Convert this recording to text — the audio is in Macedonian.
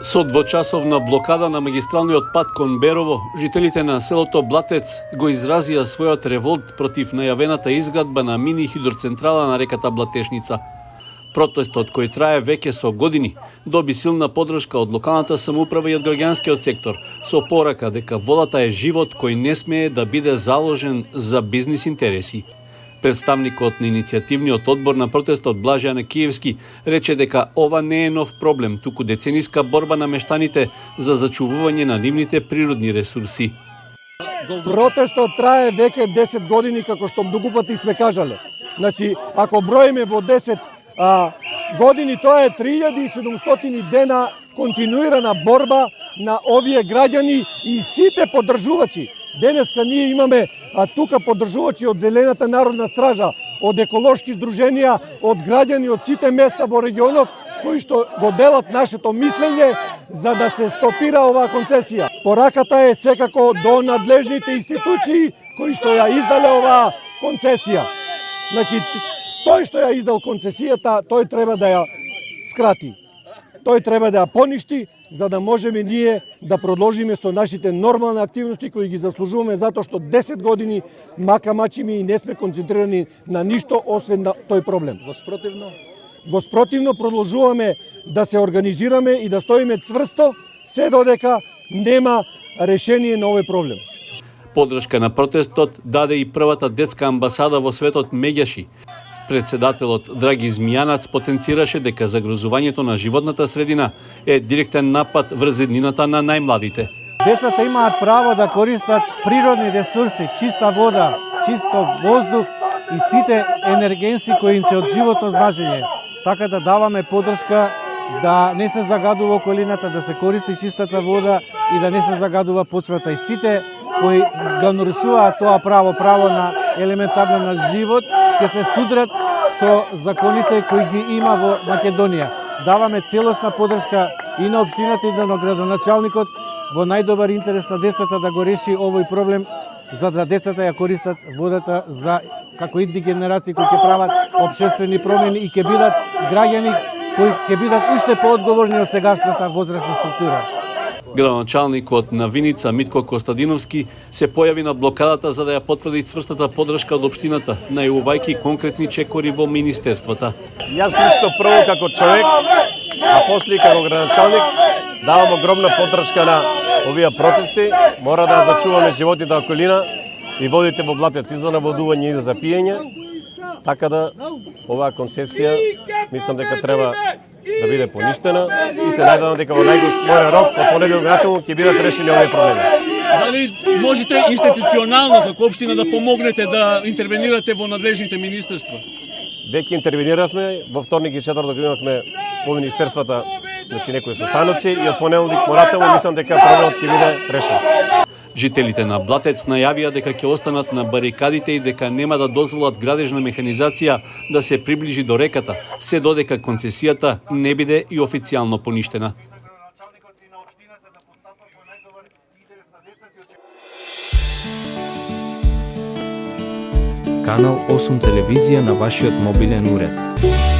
Со двочасовна блокада на магистралниот пат кон Берово, жителите на селото Блатец го изразија својот револт против најавената изградба на мини хидроцентрала на реката Блатешница. Протестот, кој трае веќе со години, доби силна поддршка од локалната самоуправа и од граѓанскиот сектор, со порака дека водата е живот кој не смее да биде заложен за бизнис интереси. Представникот на иницијативниот одбор на протестот Блаже Анакиевски рече дека ова не е нов проблем, туку децениска борба на мештаните за зачувување на нивните природни ресурси. Протестот трае веќе 10 години, како што многу пати сме кажале. Значи, ако броиме во 10 години, тоа е 3700 дена континуирана борба на овие граѓани и сите поддржувачи. Денеска ние имаме тука поддржувачи од Зелената народна стража, од еколошки здруженија, од граѓани од сите места во регионов, кои што го делат нашето мислење за да се стопира оваа концесија. Пораката е секако до надлежните институции кои што ја издале оваа концесија. Значи, тој што ја издал концесијата, тој треба да ја скрати. Тој треба да ја поништи, за да можеме ние да продолжиме со нашите нормални активности кои ги заслужуваме, затоа што 10 години мака-мачиме и не сме концентрирани на ништо освен на тој проблем. Во спротивно продолжуваме да се организираме и да стоиме цврсто се додека нема решение на овој проблем. Поддршка на протестот даде и првата детска амбасада во светот Меѓаши. Председателот Драги Змијанац потенцираше дека загрозувањето на животната средина е директен напад врз еднината на најмладите. Децата имаат право да користат природни ресурси, чиста вода, чисто воздух и сите енергенси кои им се од животно значење. Така да даваме поддршка да не се загадува околината, да се користи чистата вода и да не се загадува почвата. И сите кои го нарушуваат тоа право на елементарно на живот, ќе се судрат со законите кои ги има во Македонија. Даваме целосна поддршка и на општината и на градоначалникот во најдобар интерес на децата да го реши овој проблем, за да децата ја користат водата за како идни генерации кои ќе прават општествени промени и ќе бидат граѓани кои ќе бидат уште поодговорни од сегашната возрастна структура. Градоначалникот на Виница Митко Костадиновски се појави на блокадата за да ја потврди цврстата поддршка од општината, најувајќи конкретни чекори во министерствата. Јас лично прво како човек, а после како градоначалник давам огромна поддршка на овие протести. Мора да зачуваме животните околина и водите во Блатец и за наводување и за пиење. Така да оваа концесија мислам дека треба да биде поништена и се надевам дека во најскория рок, од понеделник натаму ќе бидат решени овие проблеми. Дали можете институционално како општина да помогнете да интервенирате во надлежните министерства? Веќе интервениравме, во вторник и четврток имавме во министерствата, значи некои состаноци и од понеделник понатаму мислам дека проблемот ќе биде решен. Жителите на Блатец најавија дека ќе останат на барикадите и дека нема да дозволат градежна механизација да се приближи до реката, се додека концесијата не биде и официјално поништена. Канал 8 телевизија на вашиот мобилен уред.